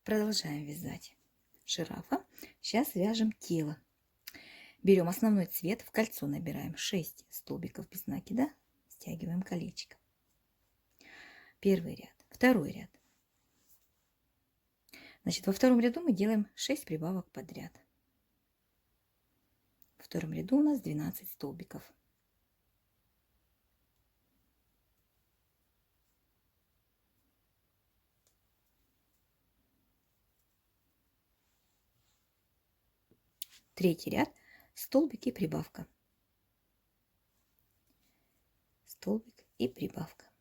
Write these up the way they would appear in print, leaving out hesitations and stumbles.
Продолжаем вязать жирафа. Сейчас вяжем тело. Берем основной цвет, в кольцо набираем 6 столбиков без накида, стягиваем колечко. Первый ряд, второй ряд. Значит, во втором ряду мы делаем 6 прибавок подряд. Во втором ряду у нас 12 столбиков. Третий ряд, столбик и прибавка. Столбик и прибавка.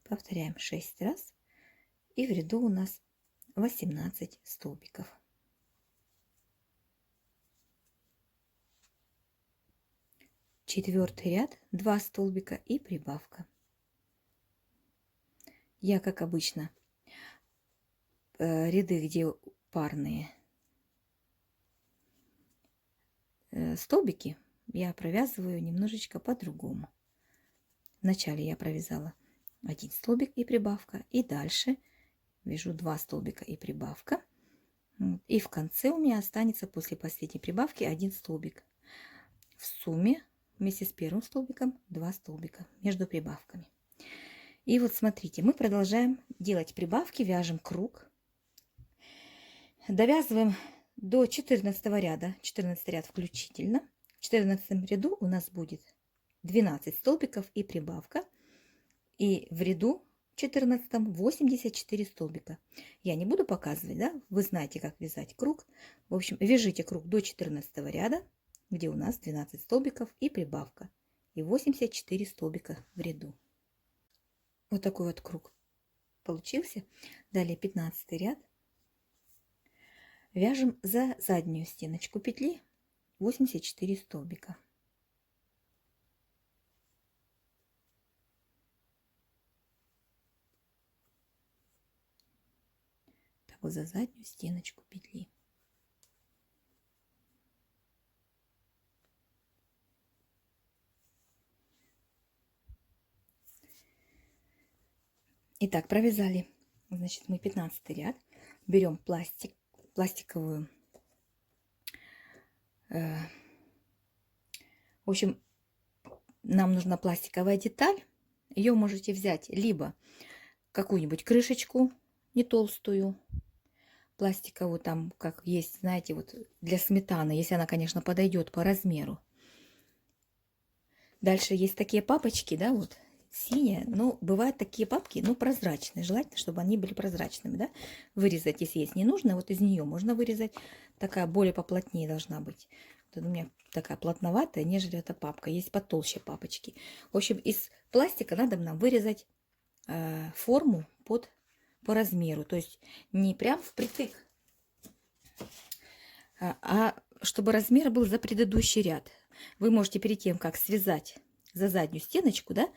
Повторяем 6 раз. И в ряду у нас 18 столбиков. Четвертый ряд, 2 столбика и прибавка. Я, как обычно, ряды, где парные столбики, я провязываю немножечко по-другому. Вначале я провязала 1 столбик и прибавка, и дальше вяжу 2 столбика и прибавка. И в конце у меня останется после последней прибавки 1 столбик. В сумме вместе с первым столбиком 2 столбика между прибавками. И вот смотрите, мы продолжаем делать прибавки, вяжем круг, довязываем до 14 ряда, 14 ряд включительно. В 14 ряду у нас будет 12 столбиков и прибавка, и в ряду 14 84 столбика. Я не буду показывать, да? Вы знаете, как вязать круг. В общем, вяжите круг до 14 ряда, где у нас 12 столбиков и прибавка, и 84 столбика в ряду. Вот такой вот круг получился. Далее 15 ряд. Вяжем за заднюю стеночку петли 84 столбика. Так вот, за заднюю стеночку петли. Итак, провязали, значит, мы 15 ряд. Берем пластиковую, в общем, нам нужна пластиковая деталь. Ее можете взять либо какую-нибудь крышечку, не толстую, пластиковую, там, как есть, знаете, вот для сметаны, если она, конечно, подойдет по размеру. Дальше есть такие папочки, да, вот, синяя, но бывают такие папки, ну, прозрачные, желательно, чтобы они были прозрачными, да, вырезать, если есть не нужно, вот из нее можно вырезать, такая более поплотнее должна быть. Вот у меня такая плотноватая, нежели эта папка, есть потолще папочки. В общем, из пластика надо нам вырезать форму по размеру, то есть не прям впритык, а чтобы размер был за предыдущий ряд. Вы можете перед тем, как связать за заднюю стеночку, да,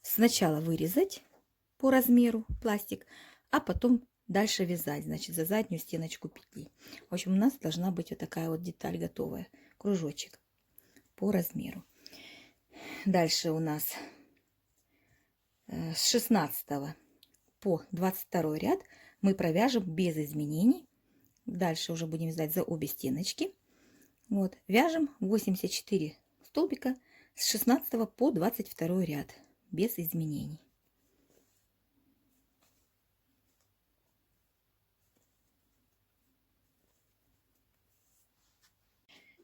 сначала вырезать по размеру пластик, а потом дальше вязать, значит, за заднюю стеночку петли. В общем, у нас должна быть вот такая вот деталь готовая, кружочек по размеру. Дальше у нас с 16 по 22 ряд мы провяжем без изменений. Дальше уже будем вязать за обе стеночки. Вот, вяжем 84 столбика с 16 по 22 ряд без изменений.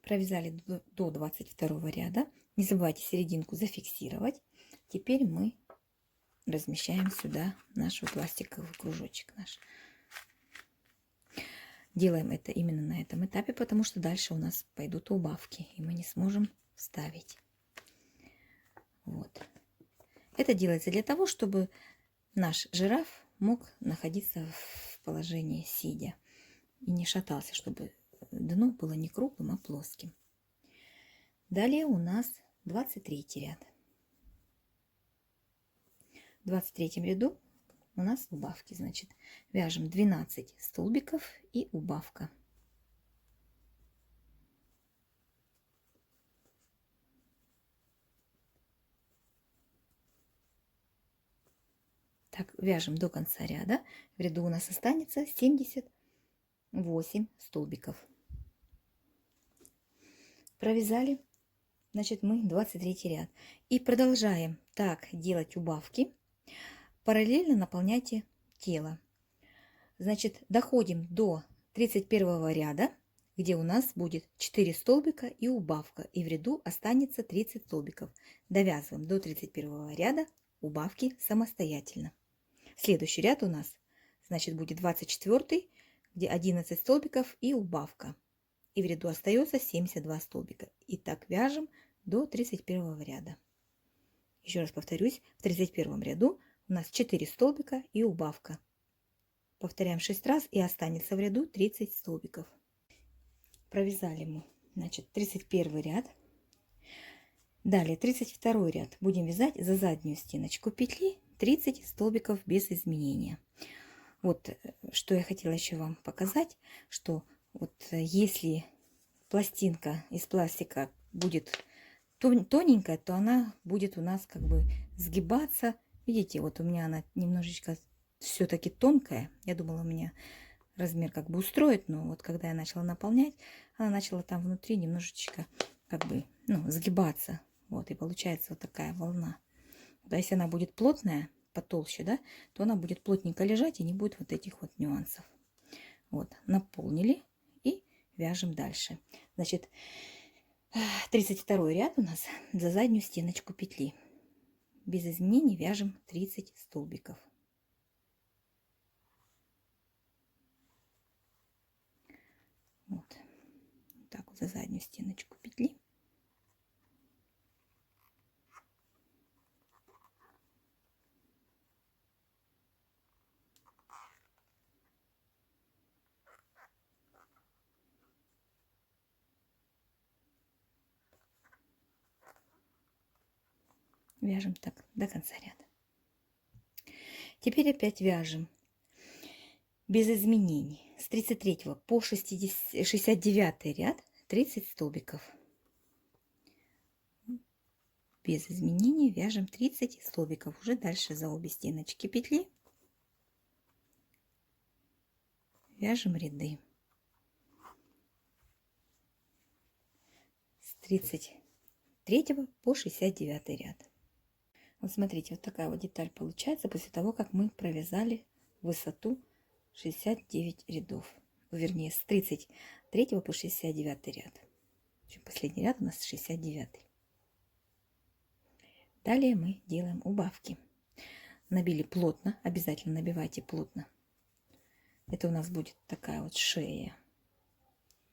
Провязали до 22 ряда. Не забывайте серединку зафиксировать. Теперь мы размещаем сюда наш пластиковый кружочек наш. Делаем это именно на этом этапе, потому что дальше у нас пойдут убавки, и мы не сможем вставить. Вот. Это делается для того, чтобы наш жираф мог находиться в положении сидя и не шатался, чтобы дно было не круглым, а плоским. Далее у нас 23 ряд. В 23 ряду у нас убавки, значит, вяжем 12 столбиков и убавка. Так, вяжем до конца ряда. В ряду у нас останется 70 8 столбиков. Провязали, значит, мы 23 ряд. И продолжаем так делать убавки. Параллельно наполняйте тело. Значит, доходим до 31 ряда, где у нас будет 4 столбика и убавка. И в ряду останется 30 столбиков. Довязываем до 31 ряда убавки самостоятельно. Следующий ряд у нас, значит, будет 24, где 11 столбиков и убавка. И в ряду остается 72 столбика. И так вяжем до 31 ряда. Еще раз повторюсь, в 31 ряду у нас 4 столбика и убавка. Повторяем 6 раз и останется в ряду 30 столбиков. Провязали мы, значит, 31 ряд. Далее 32 ряд будем вязать за заднюю стеночку петли 30 столбиков без изменения. Вот что я хотела еще вам показать, что вот если пластинка из пластика будет тоненькая, то она будет у нас как бы сгибаться. Видите, вот у меня она немножечко все-таки тонкая. Я думала, у меня размер как бы устроит, но вот когда я начала наполнять, она начала там внутри немножечко как бы, ну, сгибаться. Вот, и получается вот такая волна. А если она будет плотная, потолще, да, то она будет плотненько лежать и не будет вот этих вот нюансов. Вот, наполнили и вяжем дальше. Значит, 32 ряд у нас за заднюю стеночку петли. Без изменений вяжем 30 столбиков. Вот, так вот за заднюю стеночку петли. Вяжем так до конца ряда. Теперь опять вяжем без изменений с 33 по 69 ряд 30 столбиков. Без изменений вяжем 30 столбиков уже дальше за обе стеночки петли. Вяжем ряды с 33 по 69 ряд. Вот смотрите, вот такая вот деталь получается после того, как мы провязали высоту 69 рядов. Вернее, с 33 по 69 ряд. Последний ряд у нас 69. Далее мы делаем убавки. Набили плотно, обязательно набивайте плотно. Это у нас будет такая вот шея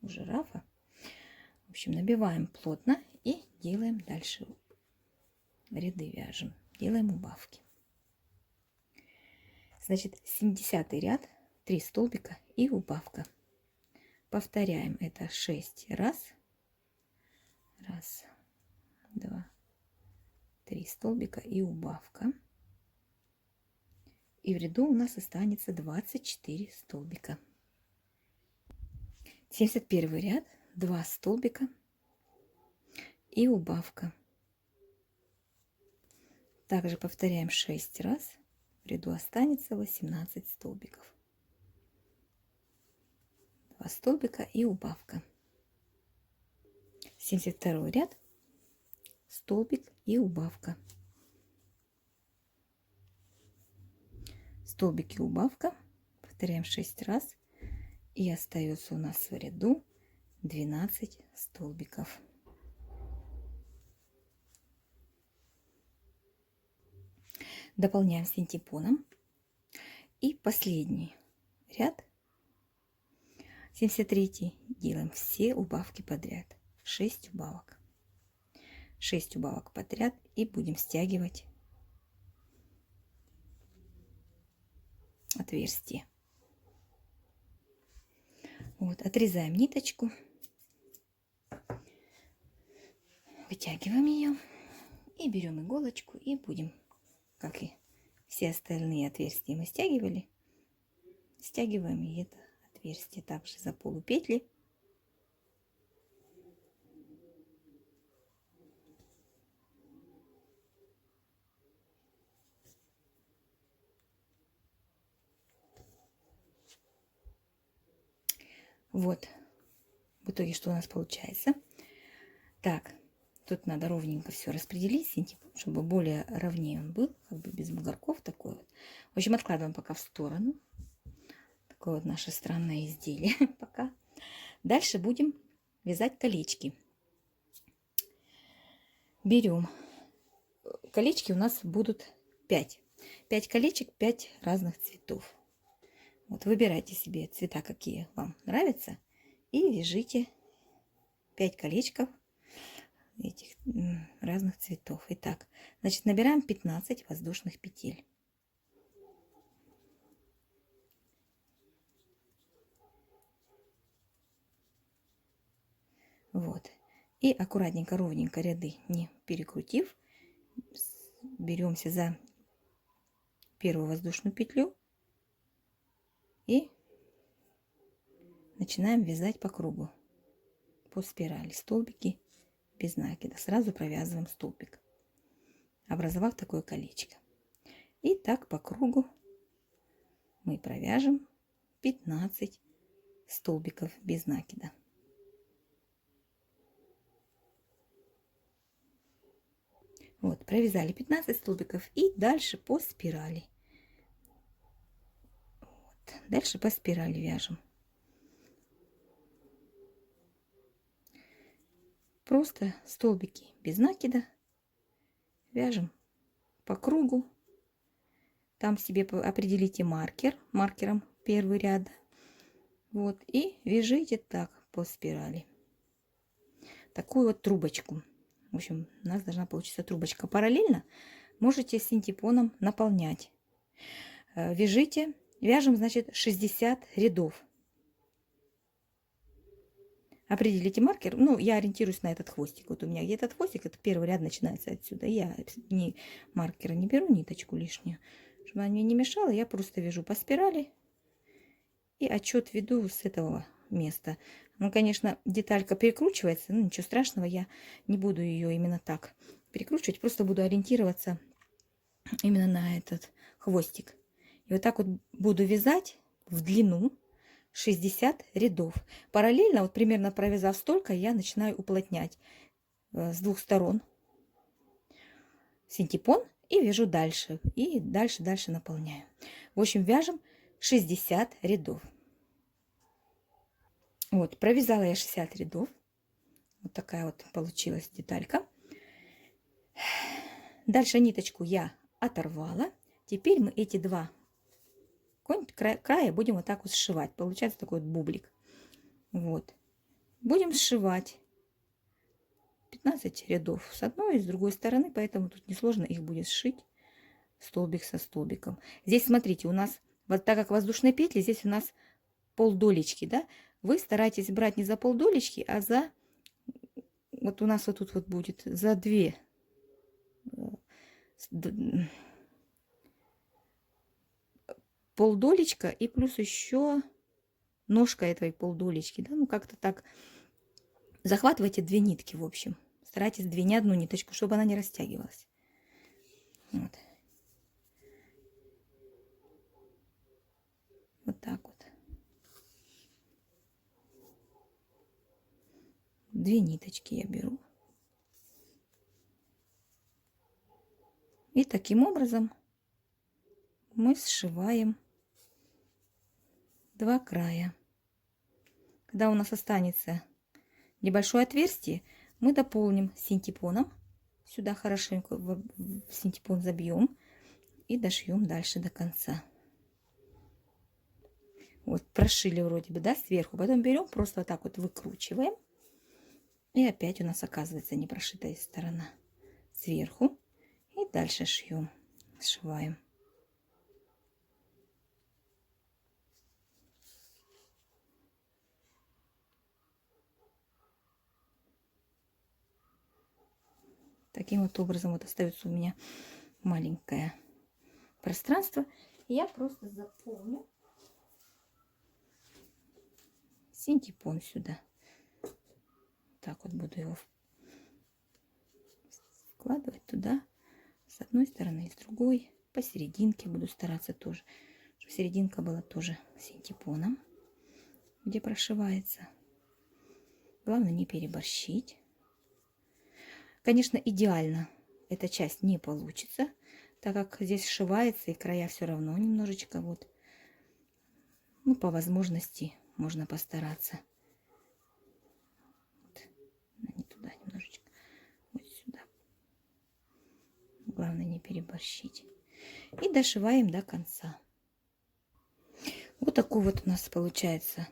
у жирафа. В общем, набиваем плотно и делаем дальше ряды, вяжем, делаем убавки. Значит, 70 ряд, 3 столбика и убавка. Повторяем это 6 раз. Раз, два, 3 столбика и убавка. И в ряду у нас останется 24 столбика. 71 ряд, 2 столбика и убавка. Также повторяем 6 раз. В ряду останется 18 столбиков. 2 столбика и убавка. 72 ряд, столбик и убавка. Столбик и убавка. Повторяем 6 раз. И остается у нас в ряду 12 столбиков. Дополняем синтепоном. И последний ряд, 73, делаем все убавки подряд. 6 убавок. 6 убавок подряд и будем стягивать отверстие. Вот, отрезаем ниточку, вытягиваем ее и берем иголочку и будем, как и все остальные отверстия мы стягивали, стягиваем и это отверстие также за полупетли. Вот, в итоге что у нас получается. Так, тут надо ровненько все распределить, синтепон, чтобы более ровнее он был, как бы без бугорков такой вот. В общем, откладываем пока в сторону. Такое вот наше странное изделие пока. Дальше будем вязать колечки. Берем. Колечки у нас будут 5. 5 колечек, 5 разных цветов. Вот выбирайте себе цвета, какие вам нравятся, и вяжите 5 колечков этих разных цветов. Итак, значит, набираем 15 воздушных петель. Вот. И аккуратненько, ровненько ряды не перекрутив, беремся за первую воздушную петлю и начинаем вязать по кругу, по спирали, столбики без накида. Сразу провязываем столбик, образовав такое колечко. И так по кругу мы провяжем 15 столбиков без накида. Вот, провязали 15 столбиков и дальше по спирали. Вот, дальше по спирали вяжем. Просто столбики без накида вяжем по кругу. Там себе определите маркером первый ряд. Вот, и вяжите так по спирали. Такую вот трубочку. В общем, у нас должна получиться трубочка. Параллельно можете синтепоном наполнять. Вяжите, вяжем, значит, 60 рядов. Определите маркер. Ну, я ориентируюсь на этот хвостик. Вот у меня где этот хвостик, это первый ряд начинается отсюда. Я ни маркера не беру, ниточку лишнюю. Чтобы она мне не мешала, я просто вяжу по спирали. И отчет веду с этого места. Ну, конечно, деталька перекручивается, но ничего страшного, я не буду ее именно так перекручивать, просто буду ориентироваться именно на этот хвостик. И вот так вот буду вязать в длину 60 рядов. Параллельно, вот примерно провязав столько, я начинаю уплотнять с двух сторон синтепон и вяжу дальше. И дальше наполняю. В общем, вяжем 60 рядов. Вот, провязала я 60 рядов. Вот такая вот получилась деталька. Дальше ниточку я оторвала. Теперь мы эти два края будем вот так вот сшивать. Получается такой вот бублик. Вот. Будем сшивать 15 рядов с одной и с другой стороны, поэтому тут несложно их будет сшить столбик со столбиком. Здесь, смотрите, у нас, вот так как воздушные петли, здесь у нас полдолечки, да? Вы старайтесь брать не за полдолечки, а за, вот у нас вот тут вот будет, за 2 полдолечка и плюс еще ножка этой полдолечки, да, ну как-то так. Захватывайте 2 нитки, в общем. Старайтесь не одну ниточку, чтобы она не растягивалась. Вот. Вот так вот. 2 ниточки я беру. И таким образом мы сшиваем 2 края. Когда у нас останется небольшое отверстие, мы дополним синтепоном. Сюда хорошенько в синтепон забьем и дошьем дальше до конца. Вот, прошили вроде бы, да, сверху. Потом берем, просто вот так вот выкручиваем. И опять у нас оказывается не прошитая сторона сверху. И дальше шьем, сшиваем. Таким вот образом вот остается у меня маленькое пространство. Я просто заполню синтепон сюда. Так вот буду его вкладывать туда. С одной стороны и с другой. Посерединке буду стараться тоже, чтобы серединка была тоже синтепоном. где прошивается. Главное не переборщить. Конечно, идеально эта часть не получится, так как здесь сшивается и края все равно немножечко вот. Ну, по возможности можно постараться. Вот. Не туда немножечко. Вот сюда. Главное не переборщить. И дошиваем до конца. Вот такой вот у нас получается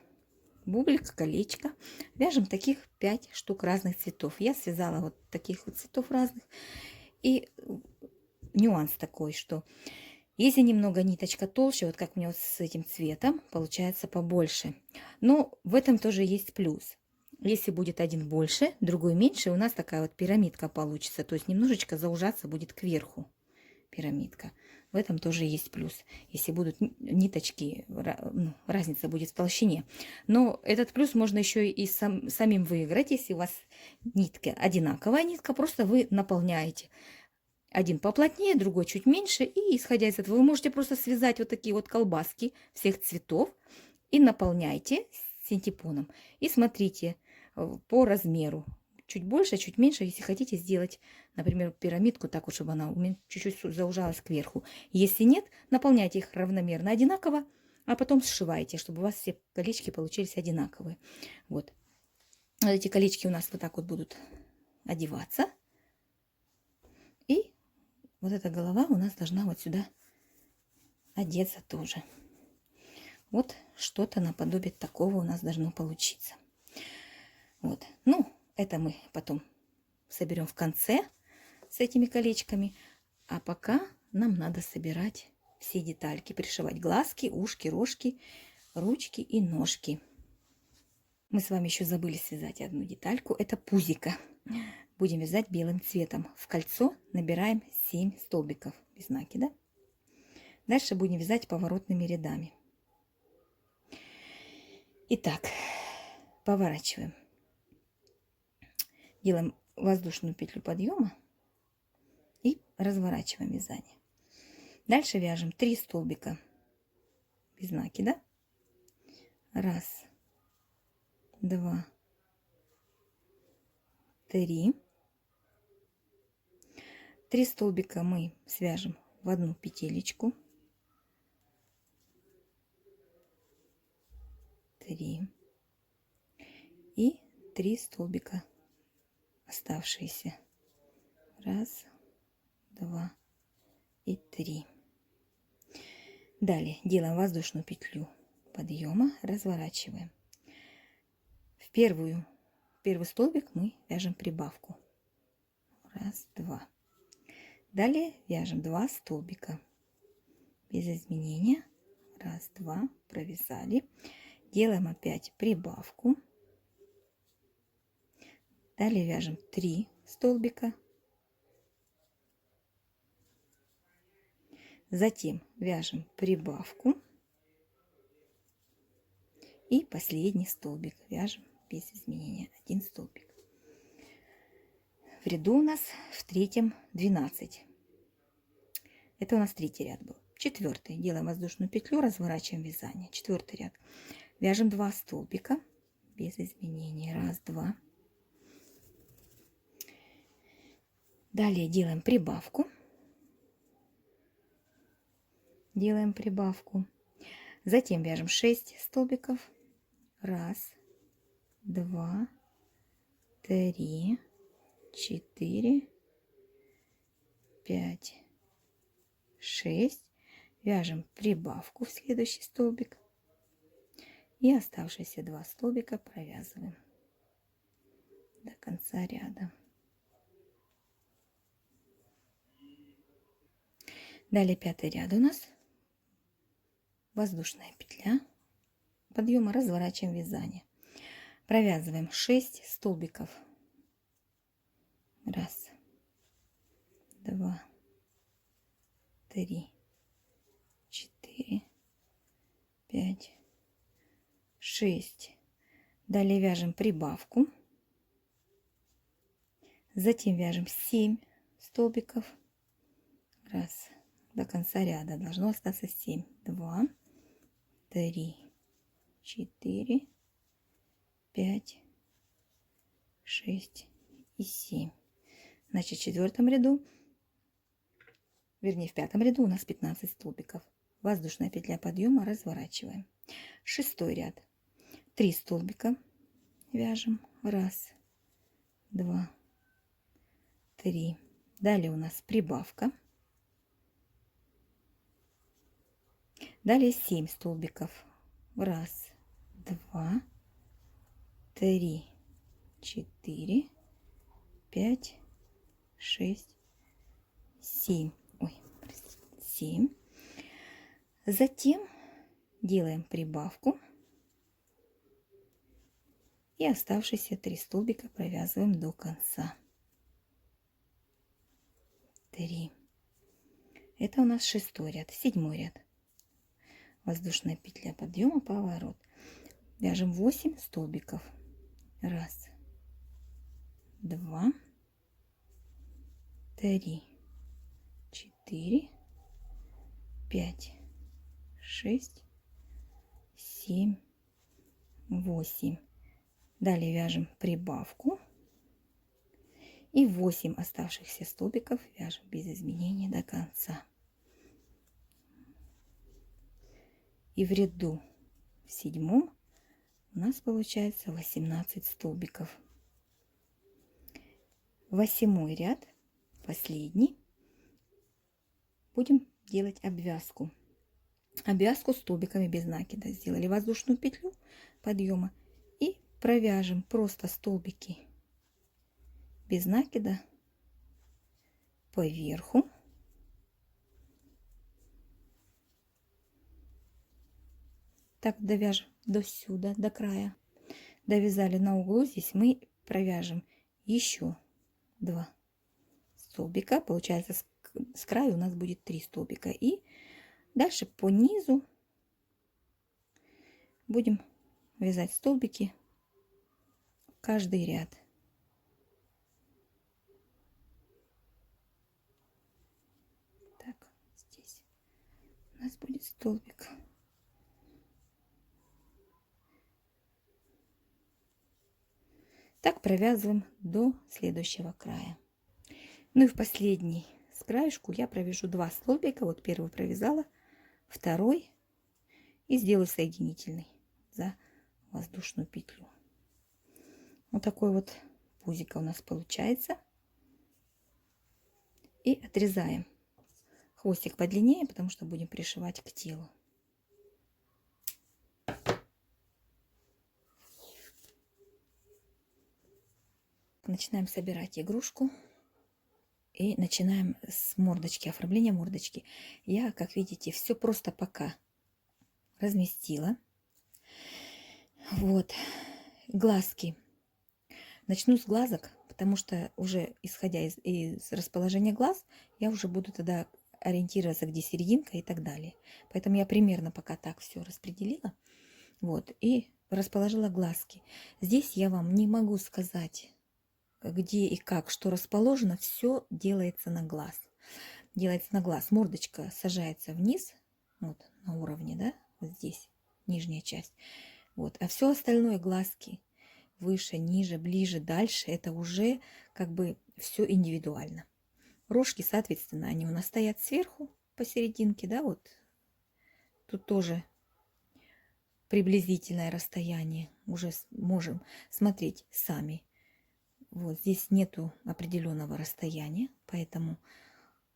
бублик, колечко. Вяжем таких 5 штук разных цветов. Я связала вот таких вот цветов разных. И нюанс такой, что если немного ниточка толще, вот как у меня вот с этим цветом, получается побольше. Но в этом тоже есть плюс. Если будет один больше, другой меньше, у нас такая вот пирамидка получится. То есть немножечко заужаться будет кверху пирамидка. В этом тоже есть плюс. Если будут ниточки, ну, разница будет в толщине. Но этот плюс можно еще и самим выиграть. Если у вас нитка одинаковая нитка, просто вы наполняете. Один поплотнее, другой чуть меньше. И исходя из этого вы можете просто связать вот такие вот колбаски всех цветов и наполняйте синтепоном. И смотрите по размеру. Чуть больше, чуть меньше, если хотите сделать, например, пирамидку так вот, чтобы она чуть-чуть заужалась кверху. Если нет, наполняйте их равномерно одинаково, а потом сшивайте, чтобы у вас все колечки получились одинаковые. Вот. Эти колечки у нас вот так вот будут одеваться. И вот эта голова у нас должна вот сюда одеться тоже. Вот что-то наподобие такого у нас должно получиться. Вот. Ну, это мы потом соберем в конце с этими колечками. А пока нам надо собирать все детальки, пришивать глазки, ушки, рожки, ручки и ножки. Мы с вами еще забыли связать одну детальку. Это пузико. Будем вязать белым цветом. В кольцо набираем 7 столбиков без накида. Дальше будем вязать поворотными рядами. Итак, поворачиваем. Делаем воздушную петлю подъема и разворачиваем вязание. Дальше вяжем 3 столбика без накида. 1, 2, 3. 3 столбика мы свяжем в одну петелечку. 3. И 3 столбика оставшиеся. 1, 2 и 3. Далее делаем воздушную петлю подъема, разворачиваем. В первый столбик мы вяжем прибавку. 1, 2. Далее вяжем 2 столбика без изменения. 1, 2, провязали. Делаем опять прибавку. Далее вяжем 3 столбика. Затем вяжем прибавку. И последний столбик вяжем без изменения. 1 столбик. В ряду у нас в третьем 12. Это у нас третий ряд был. Четвертый. Делаем воздушную петлю, разворачиваем вязание. Четвертый ряд. Вяжем 2 столбика без изменений. 1, 2. Далее делаем прибавку. Делаем прибавку. Затем вяжем 6 столбиков. 1, 2, 3, 4, 5, 6. Вяжем прибавку в следующий столбик. И оставшиеся 2 столбика провязываем до конца ряда. Далее 5-й ряд у нас. Воздушная петля подъема, разворачиваем вязание. Провязываем 6 столбиков. 1, 2, 3, 4, 5, 6. Далее вяжем прибавку. Затем вяжем 7 столбиков. 1, до конца ряда должно остаться 7. 2, 3, 4, 5, 6 и 7. Значит, в четвертом ряду, вернее, в пятом ряду у нас 15 столбиков. Воздушная петля подъема, разворачиваем. Шестой ряд. 3 столбика вяжем. 1, 2, 3. Далее у нас прибавка. Далее 7 столбиков. 1, 2, 3, 4, 5, 6, 7. Ой, 7. Затем делаем прибавку. И оставшиеся 3 столбика провязываем до конца. 3. Это у нас шестой ряд. Седьмой ряд. Воздушная петля подъема, поворот. Вяжем 8 столбиков. 1, 2, 3, 4, 5, 6, 7, 8. Далее вяжем прибавку. И 8 оставшихся столбиков вяжем без изменений до конца. И в ряду в седьмом у нас получается 18 столбиков. Восьмой ряд, последний, будем делать обвязку. Обвязку столбиками без накида. Сделали воздушную петлю подъема и провяжем просто столбики без накида по верху. Так довяжем до сюда, до края. Довязали на углу, здесь мы провяжем еще 2 столбика. Получается, с края у нас будет 3 столбика. И дальше по низу будем вязать столбики в каждый ряд. Так, здесь у нас будет столбик. Так провязываем до следующего края. Ну и в последний с краешку я провяжу 2 столбика. Вот первый провязала, второй и сделаю соединительный за воздушную петлю. Вот такой вот пузико у нас получается. И отрезаем хвостик подлиннее, потому что будем пришивать к телу. Начинаем собирать игрушку и начинаем с мордочки, оформления мордочки. Я, как видите, все просто пока разместила. Вот, глазки. Начну с глазок, потому что уже исходя из расположения глаз, я уже буду тогда ориентироваться, где серединка и так далее. Поэтому я примерно пока так все распределила. Вот, и расположила глазки. Здесь я вам не могу сказать, где и как, что расположено, все делается на глаз. Делается на глаз. Мордочка сажается вниз, вот на уровне, да, вот здесь, нижняя часть. Вот, а все остальное глазки выше, ниже, ближе, дальше, это уже как бы все индивидуально. Рожки, соответственно, они у нас стоят сверху, посерединке, да, вот. Тут тоже приблизительное расстояние, уже можем смотреть сами. Вот здесь нету определенного расстояния, поэтому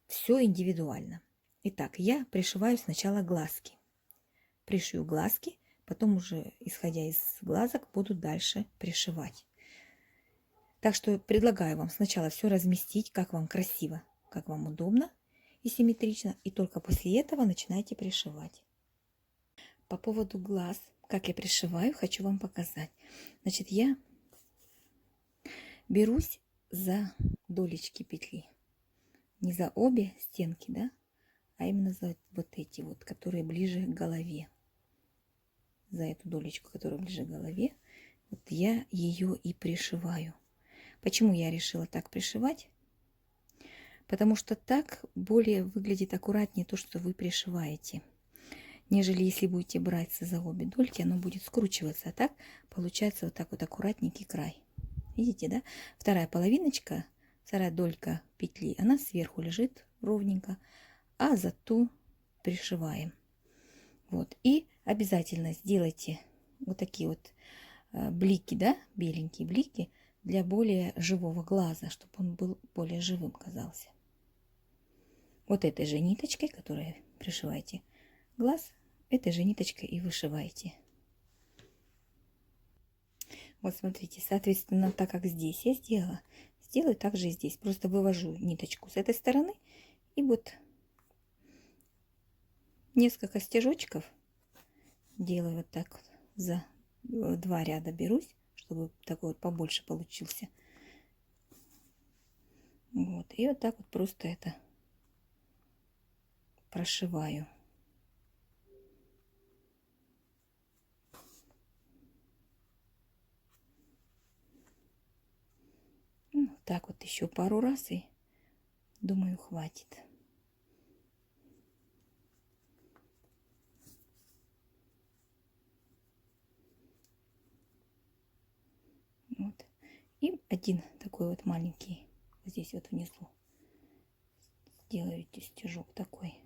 все индивидуально. Итак, я пришиваю сначала глазки. Пришью глазки, потом уже, исходя из глазок, буду дальше пришивать. Так что предлагаю вам сначала все разместить, как вам красиво, как вам удобно и симметрично, и только после этого начинайте пришивать. По поводу глаз, как я пришиваю, хочу вам показать. Значит, я берусь за долечки петли. Не за обе стенки, да, а именно за вот эти вот, которые ближе к голове. За эту долечку, которая ближе к голове, вот я ее и пришиваю. Почему я решила так пришивать? Потому что так более выглядит аккуратнее то, что вы пришиваете. нежели если будете брать за обе дольки, оно будет скручиваться. А так получается вот так вот аккуратненький край. Видите, да? Вторая половиночка, вторая долька петли, она сверху лежит ровненько, а за ту пришиваем. Вот. И обязательно сделайте вот такие вот блики, да, беленькие блики для более живого глаза, чтобы он был более живым казался. Вот этой же ниточкой, которой пришиваете глаз, этой же ниточкой и вышиваете. Вот смотрите, соответственно, так как здесь я сделала, сделаю также и здесь. Просто вывожу ниточку с этой стороны и вот несколько стежочков делаю вот так вот. За 2 ряда берусь, чтобы такой вот побольше получился. Вот. И вот так вот просто это прошиваю. Так вот еще пару раз, и думаю, хватит. Вот. И один такой вот маленький здесь вот внизу сделаете стежок такой.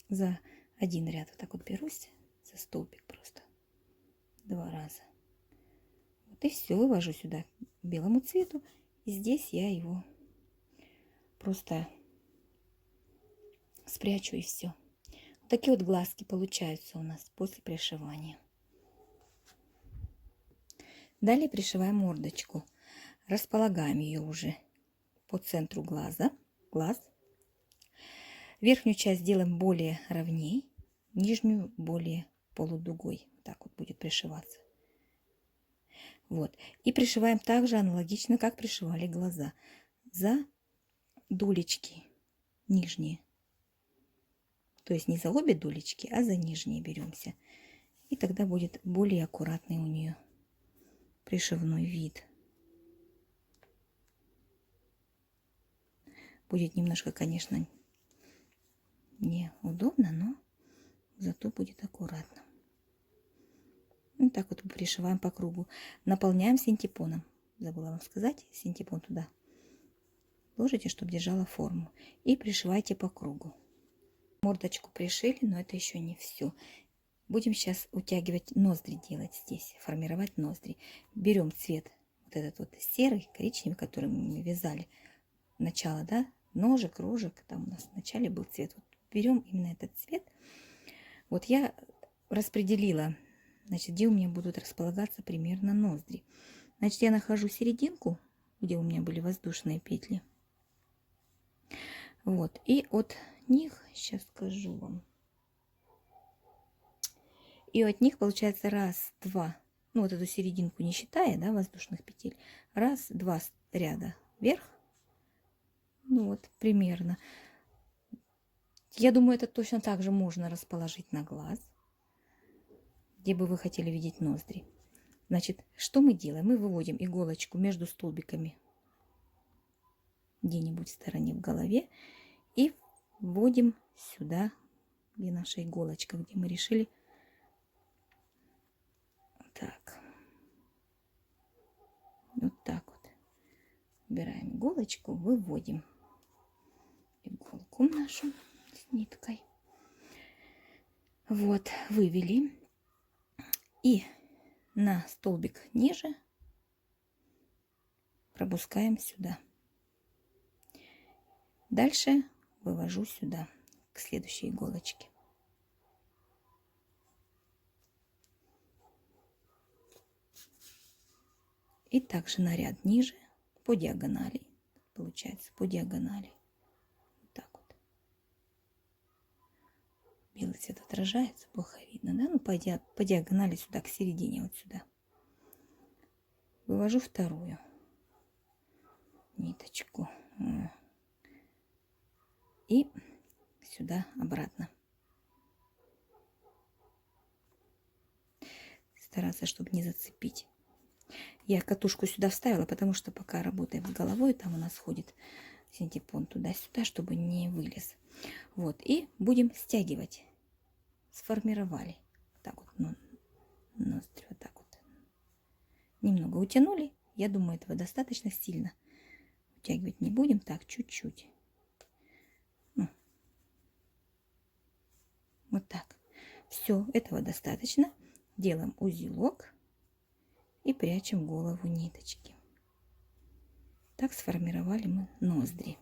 За один ряд вот так вот берусь, за столбик просто 2 раза. Вот и все, вывожу сюда к белому цвету. И здесь я его просто спрячу, и все. Вот такие вот глазки получаются у нас после пришивания. Далее пришиваем мордочку. Располагаем ее уже по центру глаза. Верхнюю часть делаем более ровней, нижнюю более полудугой. Так вот будет пришиваться. Вот. И пришиваем также аналогично, как пришивали глаза. За дулечки нижние. То есть не за обе дулечки, а за нижние беремся. И тогда будет более аккуратный у нее пришивной вид. Будет немножко, конечно, неудобно, но зато будет аккуратно. Вот так вот пришиваем по кругу. Наполняем синтепоном. Забыла вам сказать, синтепон туда ложите, чтобы держала форму. И пришивайте по кругу. Мордочку пришили, но это еще не все. Будем сейчас утягивать ноздри, делать здесь, формировать ноздри. Берем цвет вот этот вот серый, коричневый, который мы вязали. Начало, да, ножек, рожек, там у нас в начале был цвет. Вот берем именно этот цвет. Вот я распределила, значит, где у меня будут располагаться примерно ноздри. Значит, я нахожу серединку, где у меня были воздушные петли. Вот, и от них, сейчас скажу вам. И от них получается раз, два, ну вот эту серединку не считая, да, воздушных петель, раз, два ряда вверх, ну вот примерно. Я думаю, это точно так же можно расположить на глаз, где бы вы хотели видеть ноздри. Значит, что мы делаем? Мы выводим иголочку между столбиками где-нибудь в стороне в голове и вводим сюда, где наша иголочка, где мы решили. Так. Вот так вот. Убираем иголочку, выводим иголку нашу с ниткой. Вот, вывели. И на столбик ниже пропускаем сюда. Дальше вывожу сюда, к следующей иголочке. И также на ряд ниже по диагонали. Получается по диагонали. Вот так вот. Белый цвет отражается, плохо видно, да? Ну, по диагонали сюда, к середине, вот сюда. Вывожу вторую ниточку. И сюда обратно. Стараться, чтобы не зацепить. Я катушку сюда вставила, потому что пока работаем с головой, там у нас ходит синтепон туда-сюда, чтобы не вылез. Вот, и будем стягивать. Сформировали. Так вот, ну, ноздри вот так вот. Немного утянули. Я думаю, этого достаточно сильно. Утягивать не будем. Так, чуть-чуть. Ну, вот так. Все, этого достаточно. Делаем узелок и прячем голову ниточки. Так сформировали мы ноздри.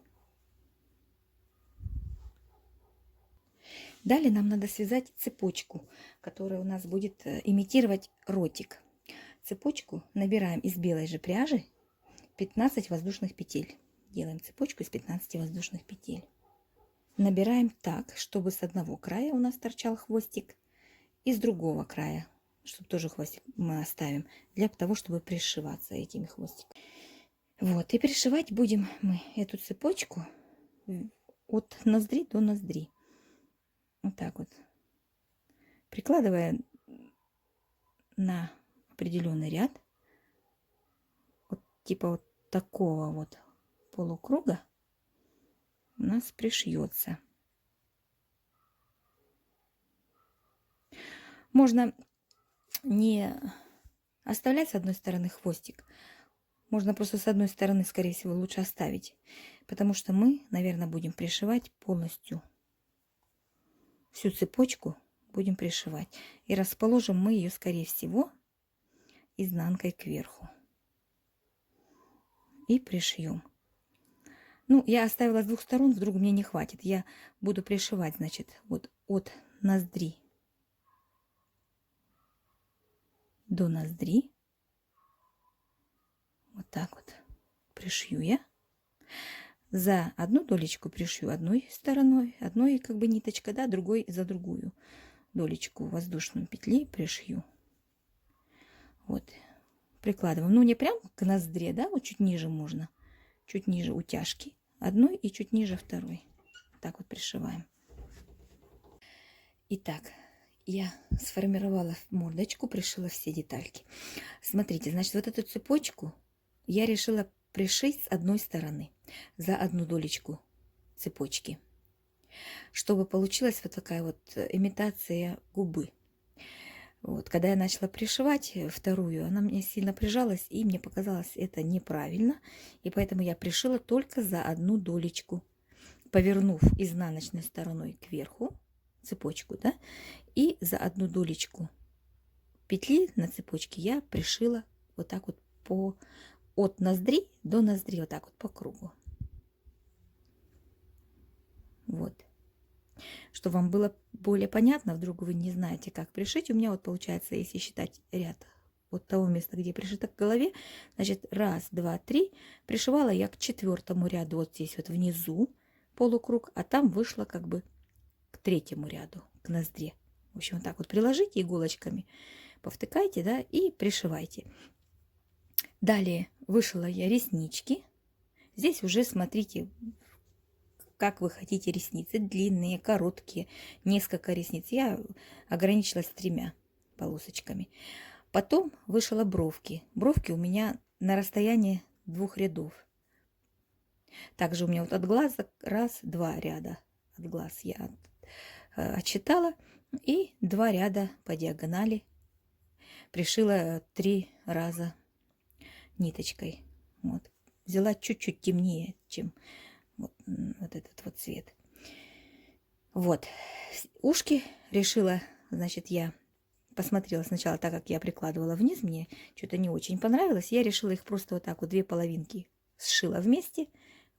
Далее нам надо связать цепочку, которая у нас будет имитировать ротик. Цепочку набираем из белой же пряжи 15 воздушных петель. Делаем цепочку из 15 воздушных петель. Набираем так, чтобы с одного края у нас торчал хвостик, и с другого края, чтобы тоже хвостик мы оставим, для того, чтобы пришиваться этими хвостиками. Вот, и пришивать будем мы эту цепочку от ноздри до ноздри. Вот так вот. Прикладывая на определенный ряд, вот типа вот такого вот полукруга, у нас пришьется. Можно не оставлять с одной стороны хвостик. Можно просто с одной стороны, скорее всего, лучше оставить. Потому что мы, наверное, будем пришивать полностью. Всю цепочку будем пришивать. И расположим мы ее, скорее всего, изнанкой кверху. И пришьем. Ну, я оставила с двух сторон, вдруг мне не хватит. Я буду пришивать, значит, вот от ноздри до ноздри. Вот так вот пришью я. За одну долечку пришью одной стороной, одной как бы ниточка, да, другой за другую долечку воздушной петли пришью. Вот, прикладываем. Ну, не прям к ноздре, да, вот чуть ниже можно. Чуть ниже утяжки одной и чуть ниже второй. Так вот пришиваем. Итак, я сформировала мордочку, пришила все детальки. Смотрите, значит, вот эту цепочку я решила пришить с одной стороны за одну долечку цепочки, чтобы получилась вот такая вот имитация губы. Вот, когда я начала пришивать вторую, она мне сильно прижалась, и мне показалось это неправильно, и поэтому я пришила только за одну долечку, повернув изнаночной стороной кверху цепочку, да, и за одну долечку петли на цепочке я пришила вот так вот от ноздри до ноздри, вот так вот по кругу. Вот. Чтобы вам было более понятно, вдруг вы не знаете, как пришить. У меня вот получается, если считать ряд от того места, где пришито к голове, значит, раз, два, три, пришивала я к четвертому ряду вот здесь вот внизу полукруг, а там вышла как бы к третьему ряду, к ноздре. В общем, вот так вот приложите иголочками, повтыкайте, да, и пришивайте. Далее вышила я реснички. Здесь уже смотрите, как вы хотите ресницы. Длинные, короткие, несколько ресниц. Я ограничилась 3 полосочками. Потом вышила бровки. Бровки у меня на расстоянии 2 рядов. Также у меня вот от глаза раз, 2 ряда. От глаз я отсчитала. И 2 ряда по диагонали пришила 3 раза ниточкой. Вот. Взяла чуть-чуть темнее, чем вот этот вот цвет. Вот. Ушки решила, значит, я посмотрела сначала так, как я прикладывала вниз. Мне что-то не очень понравилось. Я решила их просто вот так вот 2 половинки сшила вместе.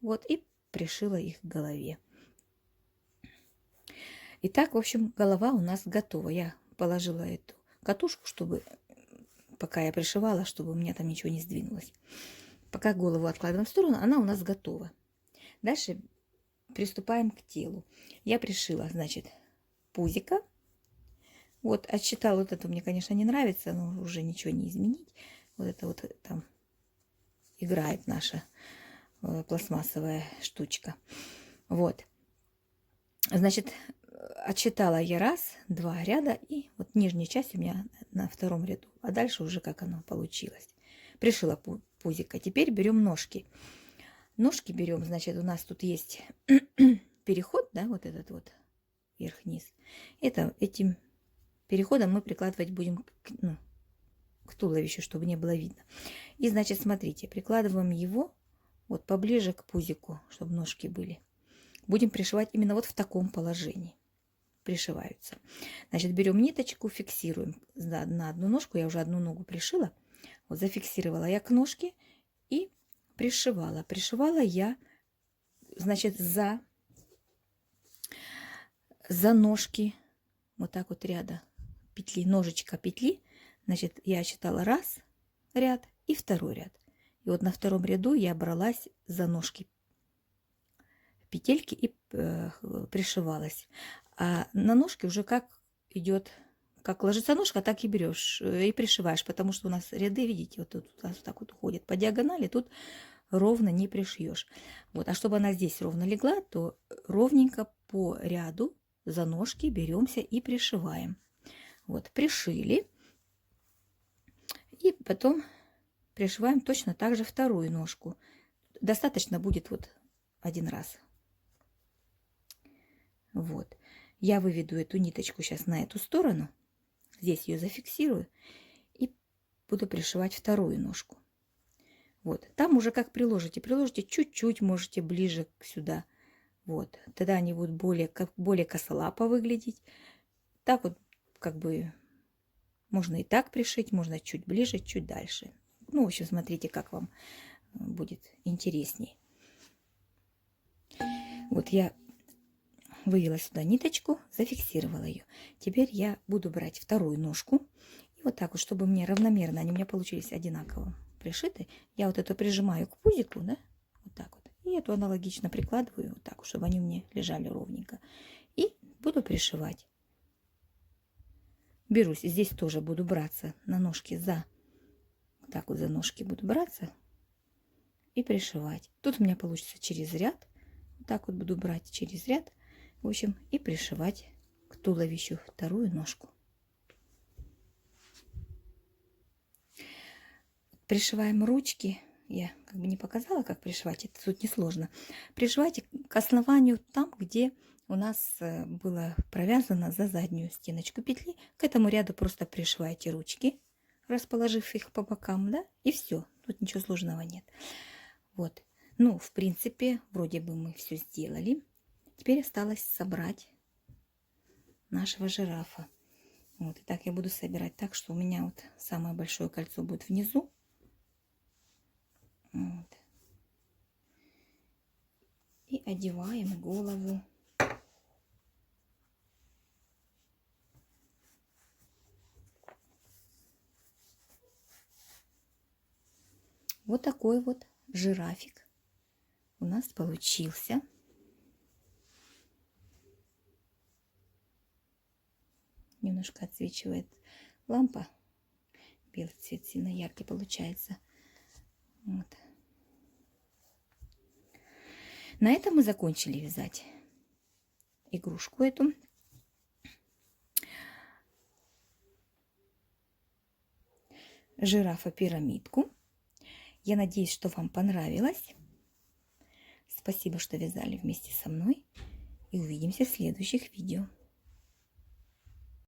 Вот. И пришила их к голове. Итак, в общем, голова у нас готова. Я положила эту катушку, чтобы, пока я пришивала, чтобы у меня там ничего не сдвинулось. Пока голову откладываем в сторону, она у нас готова. Дальше приступаем к телу. Я пришила, значит, пузико. Вот, отсчитала, вот это мне, конечно, не нравится, но уже ничего не изменить. Вот это вот там играет наша пластмассовая штучка. Вот. Значит, отсчитала я раз, 2 ряда, и вот нижняя часть у меня на 2-м ряду, а дальше уже как оно получилось. пришила пузико. Теперь берем ножки. Ножки берем, значит, у нас тут есть переход, да, вот этот вот вверх-вниз. Этим переходом мы прикладывать будем к туловищу, чтобы не было видно. И, значит, смотрите, прикладываем его вот поближе к пузику, чтобы ножки были. Будем пришивать именно вот в таком положении. Пришиваются. Значит, берем ниточку, фиксируем на одну ножку. Я уже одну ногу пришила. Вот зафиксировала я к ножке и пришивала. Пришивала я, значит, за ножки вот так вот ряда петли, ножечка петли. Значит, я считала раз ряд и второй ряд. И вот на втором ряду я бралась за ножки петельки и пришивалась. А на ножке уже как идет, как ложится ножка, так и берешь и пришиваешь, потому что у нас ряды, видите, вот тут вот так вот уходит по диагонали, тут ровно не пришьешь. Вот, а чтобы она здесь ровно легла, то ровненько по ряду за ножки беремся и пришиваем. Вот, пришили. И потом пришиваем точно так же вторую ножку. Достаточно будет вот один раз. Вот. Я выведу эту ниточку сейчас на эту сторону. Здесь ее зафиксирую. И буду пришивать вторую ножку. Вот. Там уже как приложите. Приложите чуть-чуть, можете ближе сюда. Вот. Тогда они будут более косолапо выглядеть. Так вот, как бы, можно и так пришить, можно чуть ближе, чуть дальше. Ну, в общем, смотрите, как вам будет интересней. Вот я вывела сюда ниточку, зафиксировала ее. Теперь я буду брать вторую ножку. И вот так вот, чтобы мне равномерно, они у меня получились одинаково пришиты. Я вот это прижимаю к пузику, да, вот так вот. И эту аналогично прикладываю вот так вот, чтобы они у меня лежали ровненько. И буду пришивать. Берусь, здесь тоже буду браться на ножки вот так вот за ножки буду браться и пришивать. Тут у меня получится через ряд. Вот так вот буду брать через ряд. В общем, и пришивать к туловищу вторую ножку. Пришиваем ручки. Я как бы не показала, как пришивать. Это тут несложно. Пришивайте к основанию там, где у нас было провязано за заднюю стеночку петли. К этому ряду просто пришивайте ручки, расположив их по бокам, да, и все. Тут ничего сложного нет. Вот. Ну, в принципе, вроде бы мы все сделали. Теперь осталось собрать нашего жирафа. Вот. И так я буду собирать так, что у меня вот самое большое кольцо будет внизу. Вот. И одеваем голову. Вот такой вот жирафик у нас получился. Немножко отсвечивает лампа. Белый цвет сильно яркий получается. Вот. На этом мы закончили вязать игрушку эту. Жирафа-пирамидку. Я надеюсь, что вам понравилось. Спасибо, что вязали вместе со мной. И увидимся в следующих видео.